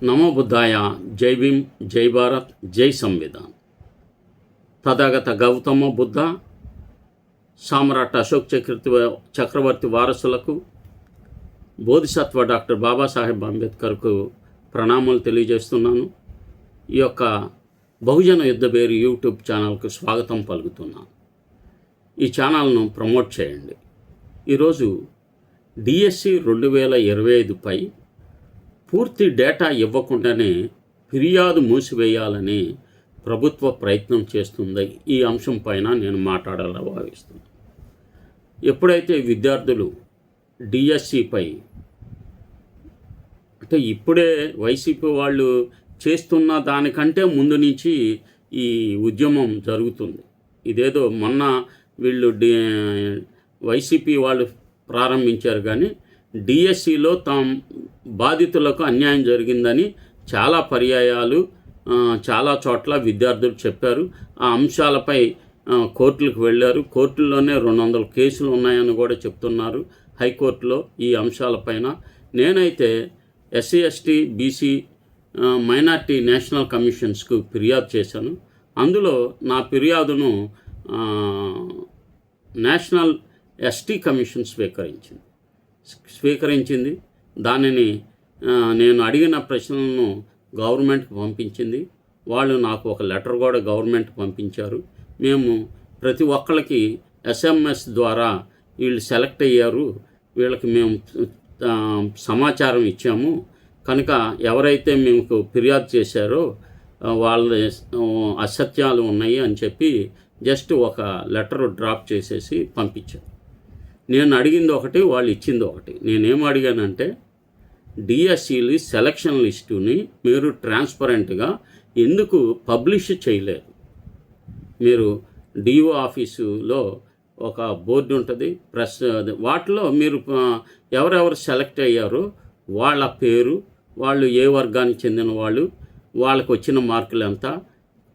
నమో బుద్ధాయ. జై భీమ్, జై భారత్, జై సంవిధాన్. తథాగత గౌతమ బుద్ధ, సామ్రాట్ అశోక్ చక్రవర్తి వారసులకు, బోధిసత్వ డాక్టర్ బాబాసాహెబ్ అంబేద్కర్కు ప్రణామాలు తెలియజేస్తున్నాను. ఈ యొక్క బహుజన యుద్ధబేరి యూట్యూబ్ ఛానల్కు స్వాగతం పలుకుతున్నాను. ఈ ఛానల్ను ప్రమోట్ చేయండి. ఈరోజు డిఎస్సి 2025పై పూర్తి డేటా ఇవ్వకుండానే ఫిర్యాదు మూసివేయాలని ప్రభుత్వ ప్రయత్నం చేస్తుంది. ఈ అంశం పైన నేను మాట్లాడాలని భావిస్తున్నాను. ఎప్పుడైతే విద్యార్థులు డిఎస్సిపై అంటే ఇప్పుడే వైసీపీ వాళ్ళు చేస్తున్న దానికంటే ముందు నుంచి ఈ ఉద్యమం జరుగుతుంది. ఇదేదో మొన్న వీళ్ళు వైసీపీ వాళ్ళు ప్రారంభించారు, కానీ డిఎస్సిలో బాధితులకు అన్యాయం జరిగిందని చాలా పర్యాయాలు చాలా చోట్ల విద్యార్థులు చెప్పారు. ఆ అంశాలపై కోర్టులకు వెళ్ళారు. కోర్టుల్లోనే 200 కేసులు ఉన్నాయని కూడా చెప్తున్నారు హైకోర్టులో ఈ అంశాలపైన. నేనైతే SC ST BC minority national కమిషన్స్కు ఫిర్యాదు చేశాను. అందులో నా ఫిర్యాదును నేషనల్ ఎస్టీ కమిషన్ స్వీకరించింది. దానిని నేను అడిగిన ప్రశ్నలను గవర్నమెంట్కి పంపించింది. వాళ్ళు నాకు ఒక లెటర్ కూడా గవర్నమెంట్కి పంపించారు. మేము ప్రతి ఒక్కరికి ఎస్ఎంఎస్ ద్వారా వీళ్ళు సెలెక్ట్ అయ్యారు, వీళ్ళకి మేము సమాచారం ఇచ్చాము కనుక ఎవరైతే మేము ఫిర్యాదు చేశారో వాళ్ళ అసత్యాలు ఉన్నాయి అని చెప్పి జస్ట్ ఒక లెటర్ డ్రాప్ చేసేసి పంపించారు. నేను అడిగింది ఒకటి, వాళ్ళు ఇచ్చింది ఒకటి. నేనేం అడిగానంటే, డిఎస్సిలు సెలక్షన్ లిస్టుని మీరు ట్రాన్స్పరెంట్గా ఎందుకు పబ్లిష్ చేయలేదు? మీరు డిఓ ఆఫీసులో ఒక బోర్డు ఉంటుంది, ప్రెస్, వాటిలో మీరు ఎవరెవరు సెలెక్ట్ అయ్యారో వాళ్ళ పేరు, వాళ్ళు ఏ వర్గానికి చెందిన వాళ్ళు, వాళ్ళకు వచ్చిన మార్కులు ఎంత,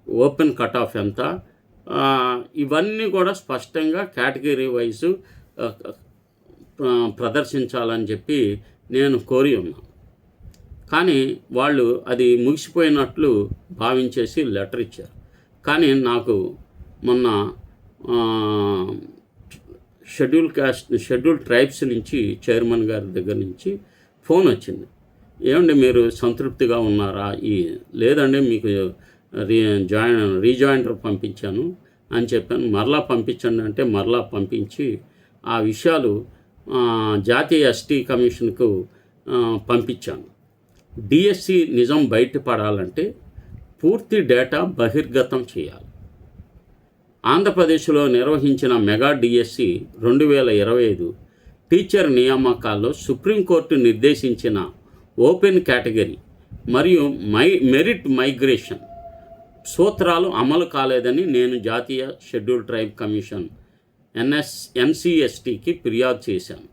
ఓపెన్ కట్ ఆఫ్ ఎంత, ఇవన్నీ కూడా స్పష్టంగా కేటగిరీ వైజు ప్రదర్శించాలని చెప్పి నేను కోరి ఉన్నాను. కానీ వాళ్ళు అది ముగిసిపోయినట్లు భావించేసి లెటర్ ఇచ్చారు. కానీ నాకు మొన్న షెడ్యూల్ ట్రైబ్స్ నుంచి చైర్మన్ గారి దగ్గర నుంచి ఫోన్ వచ్చింది. ఏమండి మీరు సంతృప్తిగా ఉన్నారా? లేదండి, మీకు రీజాయిండర్ పంపించాను అని చెప్పాను. మరలా పంపించండి అంటే మరలా పంపించి ఆ విషయాలు జాతీయ ఎస్టీ కమిషన్కు పంపించాను. డిఎస్సి నిజం బయటపడాలంటే పూర్తి డేటా బహిర్గతం చేయాలి. ఆంధ్రప్రదేశ్లో నిర్వహించిన మెగా డిఎస్సి 2025 టీచర్ నియామకాల్లో సుప్రీంకోర్టు నిర్దేశించిన ఓపెన్ కేటగిరీ మరియు మెరిట్ మైగ్రేషన్ సూత్రాలు అమలు కాలేదని నేను జాతీయ షెడ్యూల్ ట్రైబ్ కమిషన్ ఎన్సిఎస్టీకి ఫిర్యాదు చేశాను.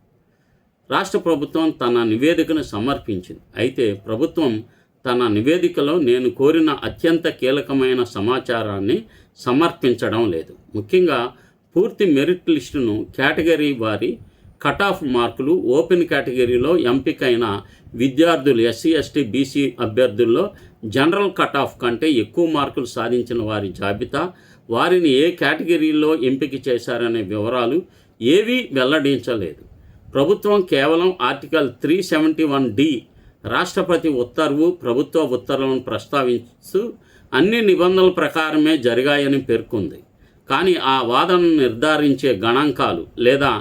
రాష్ట్ర ప్రభుత్వం తన నివేదికను సమర్పించింది. అయితే ప్రభుత్వం తన నివేదికలో నేను కోరిన అత్యంత కీలకమైన సమాచారాన్ని సమర్పించడం లేదు. ముఖ్యంగా పూర్తి మెరిట్ లిస్టును, కేటగిరీ వారి కట్ ఆఫ్ మార్కులు, ఓపెన్ కేటగిరీలో ఎంపికైన విద్యార్థులు ఎస్సీ ఎస్టీ బీసీ అభ్యర్థుల్లో జనరల్ కట్ ఆఫ్ కంటే ఎక్కువ మార్కులు సాధించిన వారి జాబితా, వారిని ఏ కేటగిరీలో ఎంపిక చేశారనే వివరాలు ఏవీ వెల్లడించలేదు. ప్రభుత్వం కేవలం ఆర్టికల్ 371D రాష్ట్రపతి ఉత్తర్వు, ప్రభుత్వ ఉత్తర్వులను ప్రస్తావిస్తూ అన్ని నిబంధనల ప్రకారమే జరిగాయని పేర్కొంది. కానీ ఆ వాదనను నిర్ధారించే గణాంకాలు లేదా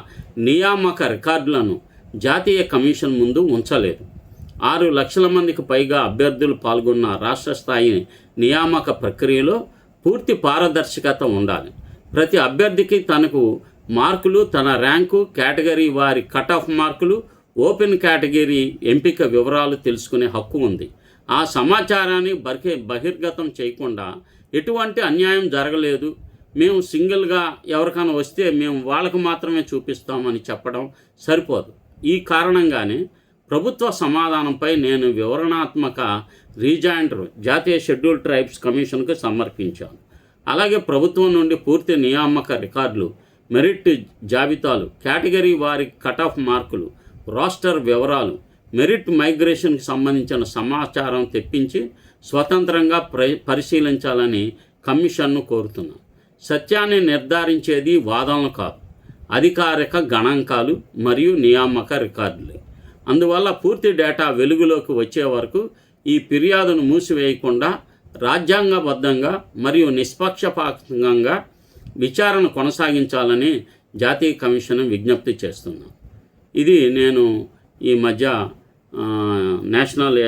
నియామక రికార్డులను జాతీయ కమిషన్ ముందు ఉంచలేదు. 6 లక్షల మందికి పైగా అభ్యర్థులు పాల్గొన్న రాష్ట్ర స్థాయి నియామక ప్రక్రియలో పూర్తి పారదర్శకత ఉండాలి. ప్రతి అభ్యర్థికి తనకు మార్కులు, తన ర్యాంకు, కేటగిరీ వారి కట్ ఆఫ్ మార్కులు, ఓపెన్ కేటగిరీ ఎంపిక వివరాలు తెలుసుకునే హక్కు ఉంది. ఆ సమాచారాన్ని బహిర్గతం చేయకుండా ఎటువంటి అన్యాయం జరగలేదు, మేము సింగిల్గా ఎవరికైనా వస్తే మేము వాళ్ళకు మాత్రమే చూపిస్తామని చెప్పడం సరిపోదు. ఈ కారణంగానే ప్రభుత్వ సమాధానంపై నేను వివరణాత్మక రీజాయిండర్ జాతీయ షెడ్యూల్ ట్రైబ్స్ కమిషన్కు సమర్పించాను. అలాగే ప్రభుత్వం నుండి పూర్తి నియామక రికార్డులు, మెరిట్ జాబితాలు, కేటగిరీ వారి కట్ ఆఫ్ మార్కులు, రోస్టర్ వివరాలు, మెరిట్ మైగ్రేషన్కి సంబంధించిన సమాచారం తెప్పించి స్వతంత్రంగా పరిశీలించాలని కమిషన్ను కోరుతున్నాను. సత్యాన్ని నిర్ధారించేది వాదనలు కాదు, అధికారిక గణాంకాలు మరియు నియామక రికార్డులే. అందువల్ల పూర్తి డేటా వెలుగులోకి వచ్చే వరకు ఈ ఫిర్యాదును మూసివేయకుండా రాజ్యాంగబద్ధంగా మరియు నిష్పక్షపాతంగా విచారణ కొనసాగించాలని జాతీయ కమిషన్ విజ్ఞప్తి చేస్తున్నాను. ఇది నేను ఈ మధ్య నేషనల్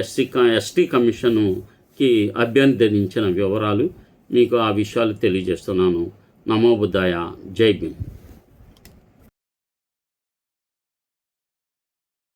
ఎస్టీ కమిషన్కి అభ్యర్థించిన వివరాలు. మీకు ఆ విషయాలు తెలియజేస్తున్నాను. నమో బుద్ధాయ. జై భీమ్.